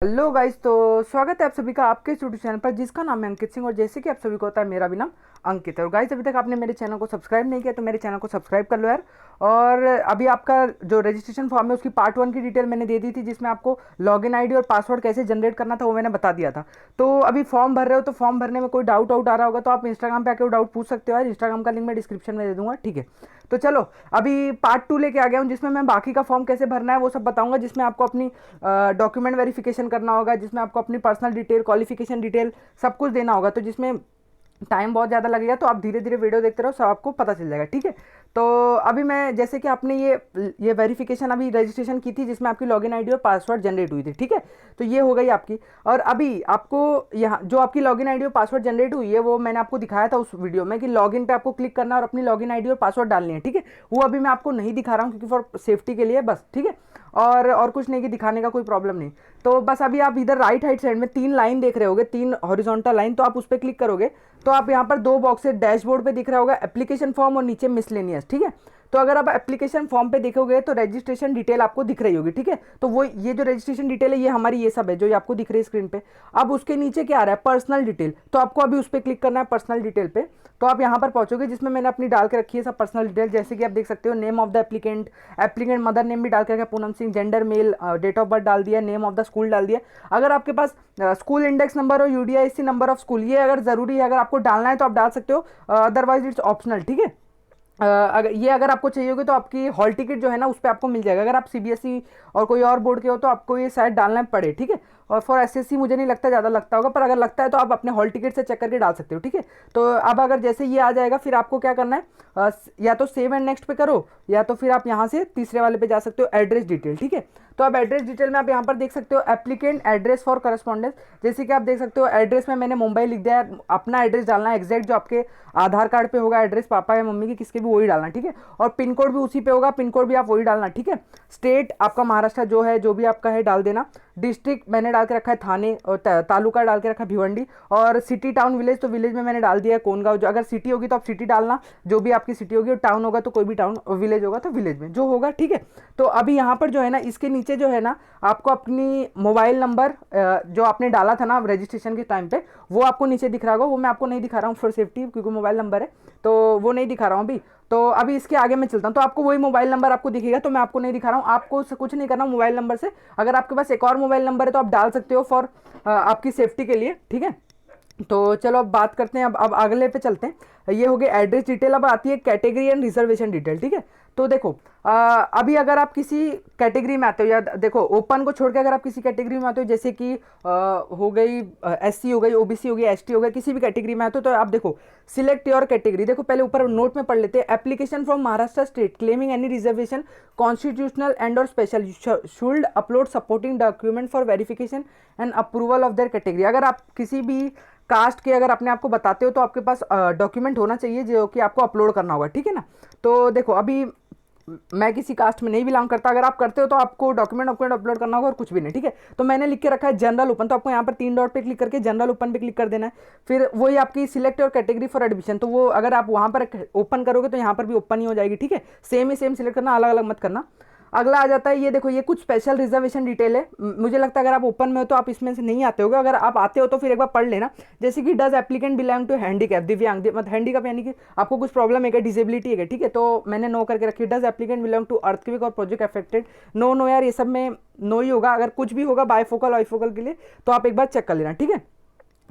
Hello guys, तो स्वागत है आप सभी का आपके यूट्यूब चैनल पर जिसका नाम है अंकित सिंह। और जैसे कि आप सभी को होता है, मेरा भी नाम अंकित है। और गाइस, अभी तक आपने मेरे चैनल को सब्सक्राइब नहीं किया तो मेरे चैनल को सब्सक्राइब कर लो यार। और अभी आपका जो रजिस्ट्रेशन फॉर्म है उसकी पार्ट 1 की डिटेल मैंने दे दी थी, जिसमें आपको लॉगिन आईडी और पासवर्ड कैसे जनरेट करना था वो मैंने बता दिया था। तो अभी फॉर्म भर रहे हो तो फॉर्म भरने में कोई डाउट आउट आ रहा होगा तो आप इंस्टाग्राम पे आके वो डाउट पूछ सकते हो यार। इंस्टाग्राम का लिंक मैं डिस्क्रिप्शन में दे दूंगा, ठीक है। तो चलो, अभी पार्ट 2 लेके आ गया हूँ, जिसमें मैं बाकी का फॉर्म कैसे भरना है वो सब बताऊंगा। जिसमें आपको अपनी डॉक्यूमेंट वेरिफिकेशन करना होगा, जिसमें आपको अपनी पर्सनल डिटेल, क्वालिफिकेशन डिटेल सब कुछ देना होगा। तो जिसमें टाइम बहुत ज़्यादा लगेगा, तो आप धीरे धीरे वीडियो देखते रहो, सब आपको पता चल जाएगा, ठीक है। तो अभी मैं, जैसे कि आपने ये वेरिफिकेशन अभी रजिस्ट्रेशन की थी, जिसमें आपकी लॉगिन आईडी और पासवर्ड जनरेट हुई थी, ठीक है। तो ये हो गई आपकी। और अभी आपको यहाँ जो आपकी लॉगिन आईडी और पासवर्ड जनरेट हुई है वो मैंने आपको दिखाया था उस वीडियो में कि लॉगिन पे आपको क्लिक करना है और अपनी लॉगिन आईडी और पासवर्ड डालनी है, ठीक है। वो अभी मैं आपको नहीं दिखा रहा हूँ क्योंकि फॉर सेफ्टी के लिए बस, ठीक है। और कुछ नहीं, कि दिखाने का कोई प्रॉब्लम नहीं। तो बस अभी आप इधर राइट हैंड साइड में 3 लाइन देख रहे होगे, 3 हॉरिजॉन्टल लाइन, तो आप उस पर क्लिक करोगे तो आप यहाँ पर 2 बॉक्सेस डैशबोर्ड पे दिख रहा होगा, एप्लीकेशन फॉर्म और नीचे मिसलेनियस, ठीक है। तो अगर आप एप्लीकेशन फॉर्म पे देखोगे तो रजिस्ट्रेशन डिटेल आपको दिख रही होगी, ठीक है। तो वो ये जो रजिस्ट्रेशन डिटेल है ये हमारी ये सब है जो ये आपको दिख रही है स्क्रीन पे। अब उसके नीचे क्या आ रहा है, पर्सनल डिटेल। तो आपको अभी उस पर क्लिक करना है, पर्सनल डिटेल पे। तो आप यहाँ पर पहुंचोगे, जिसमें मैंने अपनी डाल के रखी है सब पर्सनल डिटेल, जैसे कि आप देख सकते हो। Name of the applicant, applicant mother name भी डाल के रखा है Poonam Singh, gender male, date of birth डाल दिया, नेम ऑफ द स्कूल डाल दिया। अगर आपके पास स्कूल इंडेक्स नंबर और यूडीआईसी नंबर ऑफ स्कूल, ये अगर जरूरी है, अगर आपको डालना है तो आप डाल सकते हो, अदरवाइज इट्स ऑप्शनल, ठीक है। अगर आपको चाहिए होगी तो आपकी हॉल टिकट जो है ना उस पर आपको मिल जाएगा। अगर आप सीबीएसई और कोई और बोर्ड के हो तो आपको ये शायद डालना पड़े, ठीक है। और फॉर एसएससी मुझे नहीं लगता ज़्यादा लगता होगा, पर अगर लगता है तो आप अपने हॉल टिकट से चेक करके डाल सकते हो, ठीक है। तो अब अगर जैसे ये आ जाएगा, फिर आपको क्या करना है, या तो सेव एंड नेक्स्ट पे करो, या तो फिर आप यहाँ से तीसरे वाले पे जा सकते हो, एड्रेस डिटेल, ठीक है। तो अब एड्रेस डिटेल में आप यहाँ पर देख सकते हो एप्लीकेंट एड्रेस फॉर करस्पॉन्डेंस। जैसे कि आप देख सकते हो एड्रेस में मैंने मुंबई लिख दिया है। अपना एड्रेस डालना है एग्जैक्ट, जो आपके आधार कार्ड पे होगा एड्रेस, पापा या मम्मी की किसके भी वही डालना, ठीक है। और पिन कोड भी उसी पे होगा, पिन कोड भी आप वही डालना, ठीक है। स्टेट आपका महाराष्ट्र जो है, जो भी आपका है डाल देना। डिस्ट्रिक्ट मैंने डाल के रखा है थाने, और तालुका डाल के रखा है भिवंडी। और सिटी टाउन विलेज, तो विलेज में मैंने डाल दिया है कोनगांव। जो अगर सिटी होगी तो आप सिटी डालना, जो भी आपकी सिटी होगी। और टाउन होगा तो कोई भी टाउन, विलेज होगा तो विलेज में जो होगा, ठीक है। तो अभी यहाँ पर जो है ना, इसके नीचे जो है ना, आपको अपनी मोबाइल नंबर जो आपने डाला था ना रजिस्ट्रेशन के टाइम पे, वो आपको नीचे दिख रहा होगा। वो मैं आपको नहीं दिखा रहा हूँ फॉर सेफ्टी, क्योंकि मोबाइल नंबर है तो वो नहीं दिखा रहा हूँ अभी। तो अभी इसके आगे मैं चलता हूँ, तो आपको वही मोबाइल नंबर आपको दिखेगा। तो मैं आपको नहीं दिखा रहा हूँ, आपको कुछ नहीं करना मोबाइल नंबर से। अगर आपके पास एक और मोबाइल नंबर है तो आप डाल सकते हो फॉर आपकी सेफ्टी के लिए, ठीक है। तो चलो अब बात करते हैं, अब अगले पे चलते हैं। ये हो गई एड्रेस डिटेल। अब आती है कैटेगरी एंड रिजर्वेशन डिटेल, ठीक है। तो देखो, अभी अगर आप किसी कैटेगरी में आते हो, या देखो ओपन को छोड़ के अगर आप किसी कैटेगरी में आते हो, जैसे कि हो गई एससी हो गई, ओबीसी हो गई, एसटी हो गई, किसी भी कैटेगरी में आते हो, तो आप देखो सिलेक्ट योर कैटेगरी। देखो पहले ऊपर नोट में पढ़ लेते हैं। Application from Maharashtra state claiming any reservation constitutional and और special should upload supporting document for verification and approval of their category. अगर आप किसी भी कास्ट के अगर अपने आप को बताते हो तो आपके पास डॉक्यूमेंट होना चाहिए जो कि आपको अपलोड करना होगा, ठीक है ना। तो देखो, अभी मैं किसी कास्ट में नहीं बिलोंग करता, अगर आप करते हो तो आपको डॉक्यूमेंट अपलोड करना होगा और कुछ भी नहीं, ठीक है। तो मैंने लिख के रखा है जनरल ओपन, तो आपको यहाँ पर 3 डॉट पे क्लिक करके जनरल ओपन पे क्लिक कर देना है। फिर वही आपकी सिलेक्ट और कैटेगरी फॉर एडमिशन, तो वो अगर आप वहाँ पर ओपन करोगे तो यहाँ पर भी ओपन ही हो जाएगी, ठीक है। सेम ही सेम सिलेक्ट करना, अलग अलग मत करना। अगला आ जाता है, ये देखो, ये कुछ स्पेशल रिजर्वेशन डिटेल है। मुझे लगता है अगर आप ओपन में हो तो आप इसमें से नहीं आते होगे। अगर आप आते हो तो फिर एक बार पढ़ लेना। जैसे कि does applicant belong to handicap, दिव्यांग, मतलब हैंडीकैप यानी कि आपको कुछ प्रॉब्लम है क्या, डिसेबिलिटी है, ठीक है। तो मैंने नो करके रखी। Does applicant belong to earthquake और प्रोजेक्ट अफेक्टेड, नो नो यार, ये सब में नो ही होगा। अगर कुछ भी होगा बायफोकल वाइफोकल के लिए तो आप एक बार चेक कर लेना, ठीक है।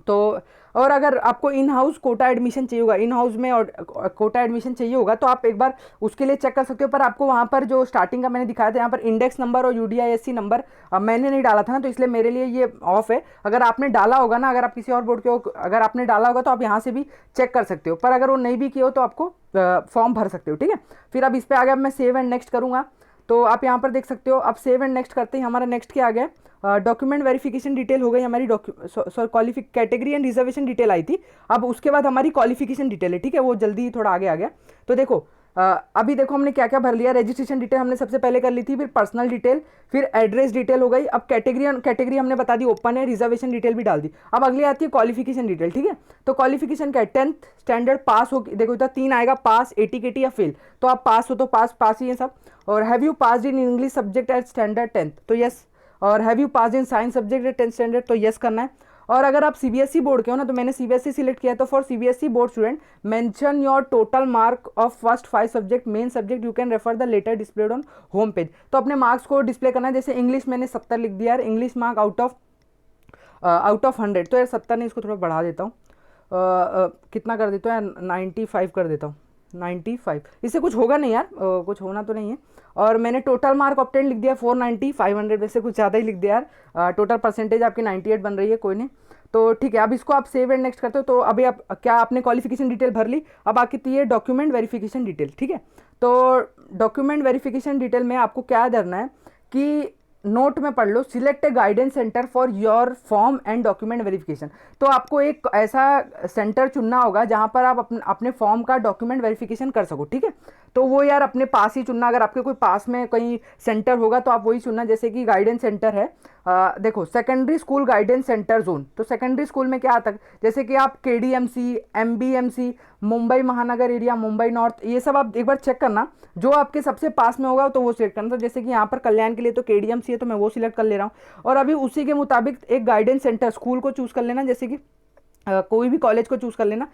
तो और अगर आपको इन हाउस कोटा एडमिशन चाहिए होगा, इन हाउस में और कोटा एडमिशन चाहिए होगा तो आप एक बार उसके लिए चेक कर सकते हो। पर आपको वहाँ पर जो स्टार्टिंग का मैंने दिखाया था, यहाँ पर इंडेक्स नंबर और यूडीआईएससी नंबर मैंने नहीं डाला था ना, तो इसलिए मेरे लिए ये ऑफ है। अगर आपने डाला होगा ना, अगर आप किसी और बोर्ड के हो, अगर आपने डाला होगा तो आप यहाँ से भी चेक कर सकते हो। पर अगर वो नहीं भी किया हो तो आपको फॉर्म भर सकते हो, ठीक है। फिर अब इस पर आगे मैं सेव एंड नेक्स्ट करूँगा। तो आप यहाँ पर देख सकते हो, अब सेव एंड नेक्स्ट करते हैं। हमारा नेक्स्ट क्या आ गया, डॉक्यूमेंट वेरिफिकेशन डिटेल हो गई हमारी, कैटेगरी एंड रिजर्वेशन डिटेल आई थी। अब उसके बाद हमारी क्वालिफिकेशन डिटेल है, ठीक है, वो जल्दी थोड़ा आगे आ गया। तो देखो, अभी देखो हमने क्या क्या भर लिया। रजिस्ट्रेशन डिटेल हमने सबसे पहले कर ली थी, फिर पर्सनल डिटेल, फिर एड्रेस डिटेल हो गई। अब कैटेगरी हमने बता दी ओपन है, रिजर्वेशन डिटेल भी डाल दी। अब अगली आती है क्वालिफिकेशन डिटेल, ठीक है। तो क्वालिफिकेशन क्या है, 10th स्टैंडर्ड पास हो, देखो इधर 3 आएगा, पास, एटी केटी या फेल। तो आप पास हो तो पास ही है सब। और have you pass in English subject at standard 10th, तो यस। और have you pass in science subject at 10th standard, तो येस करना है। और अगर आप सीबीएसई बोर्ड के हो ना, तो मैंने सीबीएसई सिलेक्ट किया, तो for CBSE board student mention your total mark of first 5 subject main subject, you can refer the letter displayed on home page. तो अपने मार्क्स को डिस्प्ले करना है। जैसे इंग्लिश मैंने 70 लिख दिया यार, इंग्लिश मार्क आउट ऑफ 100, तो यार 70 नहीं, इसको थोड़ा बढ़ा देता हूँ, कितना कर देता हूँ यार, 95 कर देता हूँ, 95। इससे कुछ होगा नहीं यार, कुछ होना तो नहीं है। और मैंने टोटल मार्क ऑब्टेन लिख दिया 490, 500 में से कुछ ज़्यादा ही लिख दिया यार। टोटल परसेंटेज आपकी 98 बन रही है, कोई नहीं, तो ठीक है। अब इसको आप सेव एंड नेक्स्ट करते हो, तो अभी आप क्या आपने क्वालिफिकेशन डिटेल भर ली, अब आती है डॉक्यूमेंट वेरिफिकेशन डिटेल, ठीक है। तो डॉक्यूमेंट वेरिफिकेशन डिटेल में आपको क्या करना है कि नोट में पढ़ लो, select a guidance centre for your form and document verification. तो आपको एक ऐसा सेंटर चुनना होगा जहां पर आप अपने फॉर्म का डॉक्यूमेंट वेरिफिकेशन कर सको, ठीक है। तो वो यार अपने पास ही चुनना, अगर आपके कोई पास में कहीं सेंटर होगा तो आप वही चुनना। जैसे कि गाइडेंस सेंटर है, देखो secondary school guidance centre zone, तो सेकेंडरी स्कूल में क्या आता है, जैसे कि आप केडीएमसी, एमबीएमसी, मुंबई महानगर एरिया, मुंबई नॉर्थ, ये सब आप एक बार चेक करना, जो आपके सबसे पास में होगा तो वो सिलेक्ट करना। तो जैसे कि यहाँ पर कल्याण के लिए तो केडीएमसी है, तो मैं वो सिलेक्ट कर ले रहा हूँ। और अभी उसी के मुताबिक एक गाइडेंस सेंटर स्कूल को चूज कर लेना, जैसे कि कोई भी कॉलेज को चूज कर लेना।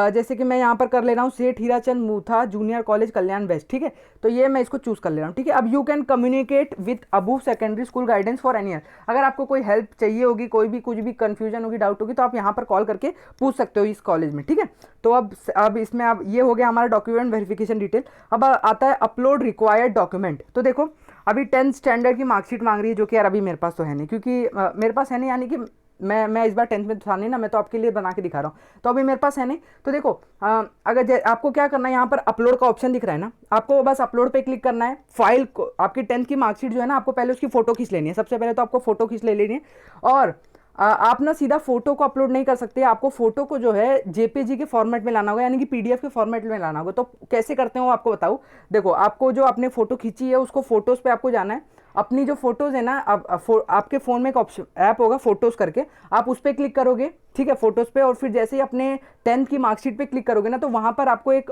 जैसे कि मैं यहाँ पर कर ले रहा हूँ सेठ हीराचंद मूथा जूनियर कॉलेज कल्याण वेस्ट, ठीक है। तो ये मैं इसको चूज कर ले रहा हूँ, ठीक है। अब you can communicate with Abu secondary school guidance for any year. अगर आपको कोई हेल्प चाहिए होगी, कोई भी कुछ भी कंफ्यूजन होगी, डाउट होगी, तो आप यहाँ पर कॉल करके पूछ सकते हो इस कॉलेज में, ठीक है। तो अब इसमें अब ये हो गया हमारा डॉक्यूमेंट वेरिफिकेशन डिटेल। अब आता है अपलोड रिक्वायर्ड डॉक्यूमेंट। तो देखो अभी 10th स्टैंडर्ड की मार्कशीट मांग रही है, जो कि यार अभी मेरे पास तो है नहीं, क्योंकि मेरे पास है नहीं, यानी कि मैं इस बार 10th में था नहीं ना, मैं तो आपके लिए बना के दिखा रहा हूँ, तो अभी मेरे पास है नहीं। तो देखो अगर आपको क्या करना है, यहाँ पर अपलोड का ऑप्शन दिख रहा है ना, आपको बस अपलोड पे क्लिक करना है। फाइल को आपकी 10th की मार्कशीट जो है ना, आपको पहले उसकी फोटो खींच लेनी है। सबसे पहले तो आपको फोटो खींच ले लेनी है। और आप ना सीधा फोटो को अपलोड नहीं कर सकते, आपको फोटो को जो है जेपीजी के फॉर्मेट में लाना होगा, यानी कि पीडीएफ के फॉर्मेट में लाना होगा। तो कैसे करते हो आपको बताऊँ, देखो आपको जो आपने फोटो खींची है उसको फोटोज पे आपको जाना है। अपनी जो फोटोज है ना, आपके फ़ोन में एक ऑप्शन ऐप होगा फोटोज़ करके, आप उस पर क्लिक करोगे, ठीक है, फोटोज़ पे। और फिर जैसे ही अपने 10th की मार्कशीट पे क्लिक करोगे ना, तो वहाँ पर आपको एक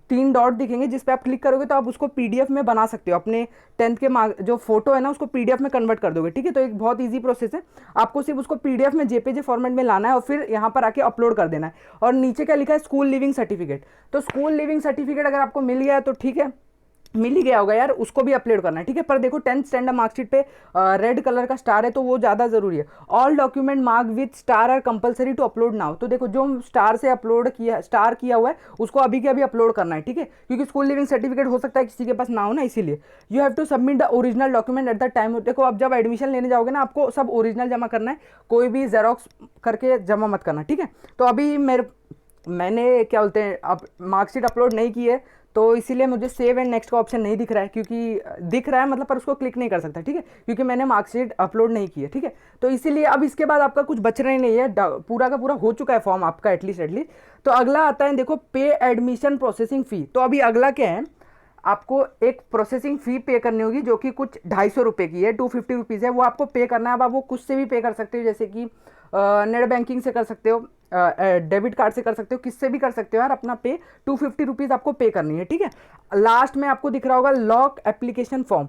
3 डॉट दिखेंगे, जिस पे आप क्लिक करोगे तो आप उसको पीडीएफ में बना सकते हो। अपने 10th के जो फोटो है ना, उसको पीडीएफ में कन्वर्ट कर दोगे, ठीक है। तो एक बहुत ईजी प्रोसेस है, आपको सिर्फ उसको पीडीएफ में जेपीजी फॉर्मेट में लाना है और फिर यहाँ पर आके अपलोड कर देना है। और नीचे क्या लिखा है, स्कूल लिविंग सर्टिफिकेट। तो स्कूल लिविंग सर्टिफिकेट अगर आपको मिल गया है तो ठीक है, मिल ही गया होगा यार, उसको भी अपलोड करना है, ठीक है। पर देखो 10th स्टैंडर्ड मार्कशीट पे रेड कलर का स्टार है, तो वो ज़्यादा ज़रूरी है। All document mark with star are compulsory to upload now. तो देखो जो स्टार से अपलोड किया, स्टार किया हुआ है, उसको अभी के अभी अपलोड करना है, ठीक है। क्योंकि स्कूल लिविंग सर्टिफिकेट हो सकता है किसी के पास ना हो ना, इसीलिए you have to submit the original document at the time. देखो अब जब एडमिशन लेने जाओगे ना, आपको सब ओरिजिनल जमा करना है, कोई भी जेरोक्स करके जमा मत करना, ठीक है। तो अभी मैंने क्या बोलते हैं, अब मार्कशीट अपलोड नहीं की है, तो इसीलिए मुझे सेव एंड नेक्स्ट का ऑप्शन नहीं दिख रहा है, क्योंकि दिख रहा है मतलब, पर उसको क्लिक नहीं कर सकता, ठीक है, क्योंकि मैंने मार्कशीट अपलोड नहीं की है, ठीक है। तो इसीलिए अब इसके बाद आपका कुछ बचना ही नहीं है, पूरा का पूरा हो चुका है फॉर्म आपका एटलीस्ट। तो अगला आता है, देखो पे एडमिशन प्रोसेसिंग फ़ी। तो अभी अगला क्या है, आपको एक प्रोसेसिंग फ़ी पे करनी होगी, जो कि कुछ 250 रुपये की है, 250 रुपीज़ है, वो आपको पे करना है। अब आप वो कुछ से भी पे कर सकते हो, जैसे कि नेट बैंकिंग से कर सकते हो, डेबिट कार्ड से कर सकते हो, किससे भी कर सकते हो यार। अपना पे 250 रुपीज़ आपको पे करनी है, ठीक है। लास्ट में आपको दिख रहा होगा लॉक एप्लीकेशन फॉर्म,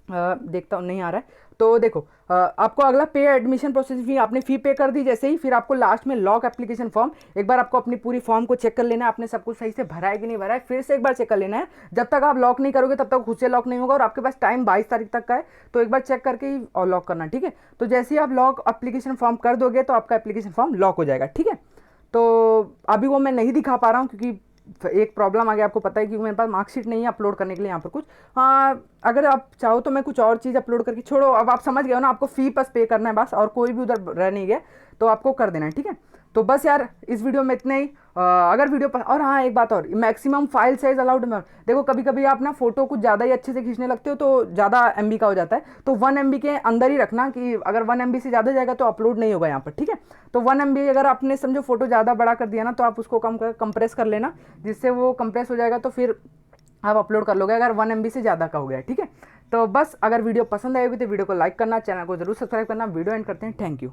देखता हूँ नहीं आ रहा है, तो देखो आपको अगला पे एडमिशन प्रोसेस फी, आपने फ़ी पे कर दी जैसे ही, फिर आपको लास्ट में लॉक एप्लीकेशन फॉर्म, एक बार आपको अपनी पूरी फॉर्म को चेक कर लेना है, आपने सब कुछ सही से भरा है कि नहीं भरा है, फिर से एक बार चेक कर लेना है। जब तक आप लॉक नहीं करोगे तब तक खुद से लॉक नहीं होगा, और आपके पास टाइम 22 तारीख तक का है, तो एक बार चेक करके ही और लॉक करना, ठीक है। तो जैसे ही आप लॉक एप्लीकेशन फॉर्म कर दोगे तो आपका एप्लीकेशन फॉर्म लॉक हो जाएगा, ठीक है। तो अभी वो मैं नहीं दिखा पा रहा हूँ, क्योंकि एक प्रॉब्लम आ गया, आपको पता है, क्योंकि मेरे पास मार्कशीट नहीं है अपलोड करने के लिए यहाँ पर कुछ। हाँ, अगर आप चाहो तो मैं कुछ और चीज़ अपलोड करके, छोड़ो, अब आप समझ गए हो ना, आपको फ़ी बस पे करना है बस, और कोई भी उधर रह नहीं गया, तो आपको कर देना है, ठीक है। तो बस यार इस वीडियो में इतना ही। अगर वीडियो और हाँ, एक बात और, मैक्सिमम फाइल साइज अलाउड में, देखो कभी कभी आप ना फोटो कुछ ज़्यादा ही अच्छे से खींचने लगते हो, तो ज़्यादा MB का हो जाता है, तो 1 MB के अंदर ही रखना, कि अगर 1 MB से ज़्यादा जाएगा तो अपलोड नहीं होगा यहाँ पर, ठीक है। तो 1 MB अगर आपने समझो फोटो ज़्यादा बड़ा कर दिया ना, तो आप उसको कंप्रेस कर लेना, जिससे वो कंप्रेस हो जाएगा, तो फिर आप अपलोड कर लोगे, अगर 1 MB से ज़्यादा का हो गया, ठीक है। तो बस अगर वीडियो पसंद आएगी तो वीडियो को लाइक करना, चैनल को जरूर सब्सक्राइब करना। वीडियो एंड करते हैं, थैंक यू।